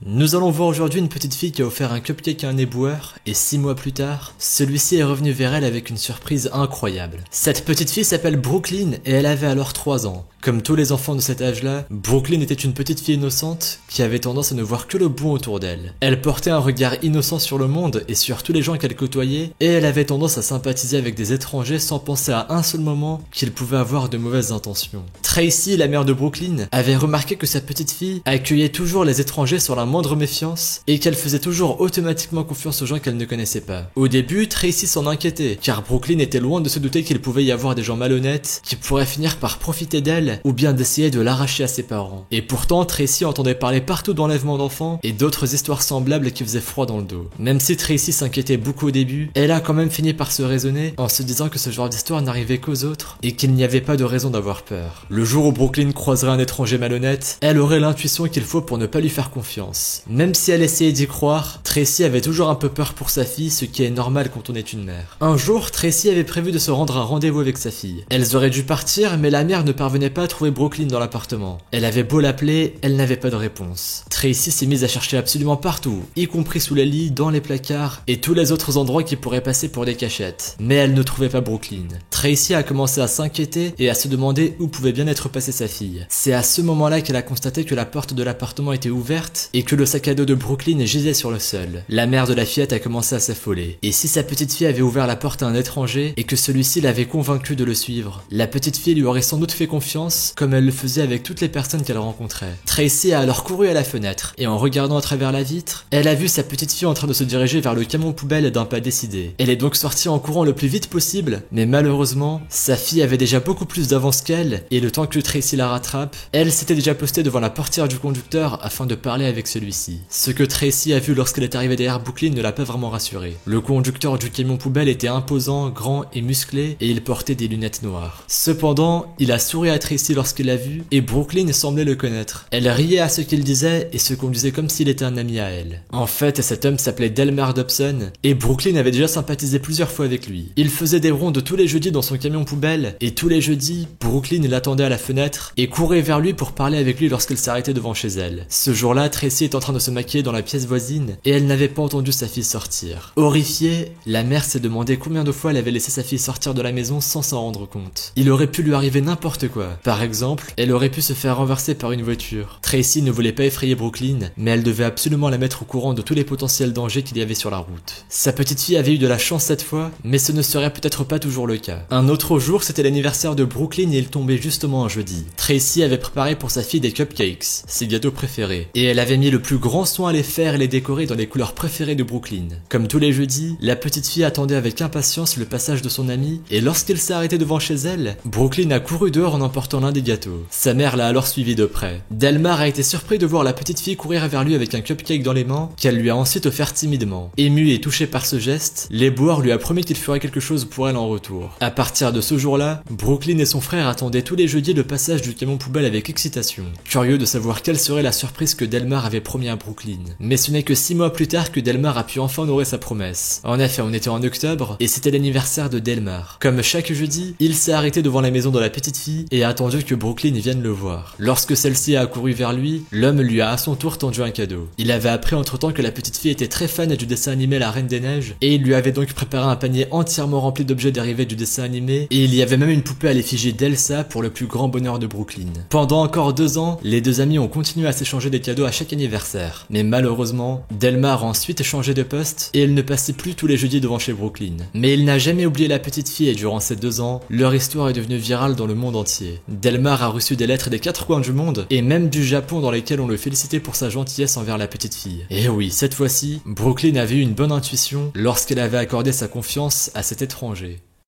Nous allons voir aujourd'hui une petite fille qui a offert un cupcake à un éboueur, et 6 mois plus tard, celui-ci est revenu vers elle avec une surprise incroyable. Cette petite fille s'appelle Brooklyn et elle avait alors 3 ans. Comme tous les enfants de cet âge-là, Brooklyn était une petite fille innocente qui avait tendance à ne voir que le bon autour d'elle. Elle portait un regard innocent sur le monde et sur tous les gens qu'elle côtoyait, et elle avait tendance à sympathiser avec des étrangers sans penser à un seul moment qu'ils pouvaient avoir de mauvaises intentions. Tracy, la mère de Brooklyn, avait remarqué que sa petite fille accueillait toujours les étrangers sur la moindre méfiance et qu'elle faisait toujours automatiquement confiance aux gens qu'elle ne connaissait pas. Au début, Tracy s'en inquiétait, car Brooklyn était loin de se douter qu'il pouvait y avoir des gens malhonnêtes qui pourraient finir par profiter d'elle ou bien d'essayer de l'arracher à ses parents. Et pourtant, Tracy entendait parler partout d'enlèvement d'enfants et d'autres histoires semblables qui faisaient froid dans le dos. Même si Tracy s'inquiétait beaucoup au début, elle a quand même fini par se raisonner en se disant que ce genre d'histoire n'arrivait qu'aux autres et qu'il n'y avait pas de raison d'avoir peur. Le jour où Brooklyn croiserait un étranger malhonnête, elle aurait l'intuition qu'il faut pour ne pas lui faire confiance. Même si elle essayait d'y croire, Tracy avait toujours un peu peur pour sa fille, ce qui est normal quand on est une mère. Un jour, Tracy avait prévu de se rendre à un rendez-vous avec sa fille. Elles auraient dû partir, mais la mère ne parvenait pas à trouver Brooklyn dans l'appartement. Elle avait beau l'appeler, elle n'avait pas de réponse. Tracy s'est mise à chercher absolument partout, y compris sous les lits, dans les placards et tous les autres endroits qui pourraient passer pour des cachettes. Mais elle ne trouvait pas Brooklyn. Tracy a commencé à s'inquiéter et à se demander où pouvait bien être passée sa fille. C'est à ce moment-là qu'elle a constaté que la porte de l'appartement était ouverte et que le sac à dos de Brooklyn gisait sur le sol. La mère de la fillette a commencé à s'affoler. Et si sa petite fille avait ouvert la porte à un étranger et que celui-ci l'avait convaincue de le suivre, la petite fille lui aurait sans doute fait confiance comme elle le faisait avec toutes les personnes qu'elle rencontrait. Tracy a alors couru à la fenêtre et en regardant à travers la vitre, elle a vu sa petite fille en train de se diriger vers le camion poubelle d'un pas décidé. Elle est donc sortie en courant le plus vite possible, mais malheureusement, sa fille avait déjà beaucoup plus d'avance qu'elle et le temps que Tracy la rattrape, elle s'était déjà postée devant la portière du conducteur afin de parler avec celui-ci. Ce que Tracy a vu lorsqu'elle est arrivée derrière Brooklyn ne l'a pas vraiment rassurée. Le conducteur du camion poubelle était imposant, grand et musclé et il portait des lunettes noires. Cependant, il a souri à Tracy lorsqu'il l'a vu et Brooklyn semblait le connaître. Elle riait à ce qu'il disait et se conduisait comme s'il était un ami à elle. En fait, cet homme s'appelait Delmar Dobson et Brooklyn avait déjà sympathisé plusieurs fois avec lui. Il faisait des rondes tous les jeudis dans son camion poubelle et tous les jeudis, Brooklyn l'attendait à la fenêtre et courait vers lui pour parler avec lui lorsqu'elle s'arrêtait devant chez elle. Ce jour-là, Tracy est en train de se maquiller dans la pièce voisine et elle n'avait pas entendu sa fille sortir. Horrifiée, la mère s'est demandé combien de fois elle avait laissé sa fille sortir de la maison sans s'en rendre compte. Il aurait pu lui arriver n'importe quoi. Par exemple, elle aurait pu se faire renverser par une voiture. Tracy ne voulait pas effrayer Brooklyn, mais elle devait absolument la mettre au courant de tous les potentiels dangers qu'il y avait sur la route. Sa petite fille avait eu de la chance cette fois, mais ce ne serait peut-être pas toujours le cas. Un autre jour, c'était l'anniversaire de Brooklyn et il tombait justement un jeudi. Tracy avait préparé pour sa fille des cupcakes, ses gâteaux préférés, et elle avait mis le plus grand soin à les faire et les décorer dans les couleurs préférées de Brooklyn. Comme tous les jeudis, la petite fille attendait avec impatience le passage de son ami, et lorsqu'il s'est arrêté devant chez elle, Brooklyn a couru dehors en emportant l'un des gâteaux. Sa mère l'a alors suivi de près. Delmar a été surpris de voir la petite fille courir vers lui avec un cupcake dans les mains, qu'elle lui a ensuite offert timidement. Ému et touché par ce geste, l'éboueur lui a promis qu'il ferait quelque chose pour elle en retour. À partir de ce jour-là, Brooklyn et son frère attendaient tous les jeudis le passage du camion poubelle avec excitation, curieux de savoir quelle serait la surprise que Delmar avait promis à Brooklyn. Mais ce n'est que 6 mois plus tard que Delmar a pu enfin honorer sa promesse. En effet, on était en octobre et c'était l'anniversaire de Delmar. Comme chaque jeudi, il s'est arrêté devant la maison de la petite fille et a attendu que Brooklyn vienne le voir. Lorsque celle-ci a accouru vers lui, l'homme lui a à son tour tendu un cadeau. Il avait appris entre-temps que la petite fille était très fan du dessin animé La Reine des Neiges et il lui avait donc préparé un panier entièrement rempli d'objets dérivés du dessin animé et il y avait même une poupée à l'effigie d'Elsa pour le plus grand bonheur de Brooklyn. Pendant encore 2 ans, les deux amis ont continué à s'échanger des cadeaux à chaque anniversaire. Mais malheureusement, Delmar a ensuite changé de poste et il ne passait plus tous les jeudis devant chez Brooklyn. Mais il n'a jamais oublié la petite fille et durant ces 2 ans, leur histoire est devenue virale dans le monde entier. Delmar a reçu des lettres des 4 coins du monde et même du Japon dans lesquelles on le félicitait pour sa gentillesse envers la petite fille. Et oui, cette fois-ci, Brooklyn avait eu une bonne intuition lorsqu'elle avait accordé sa confiance à cet étranger.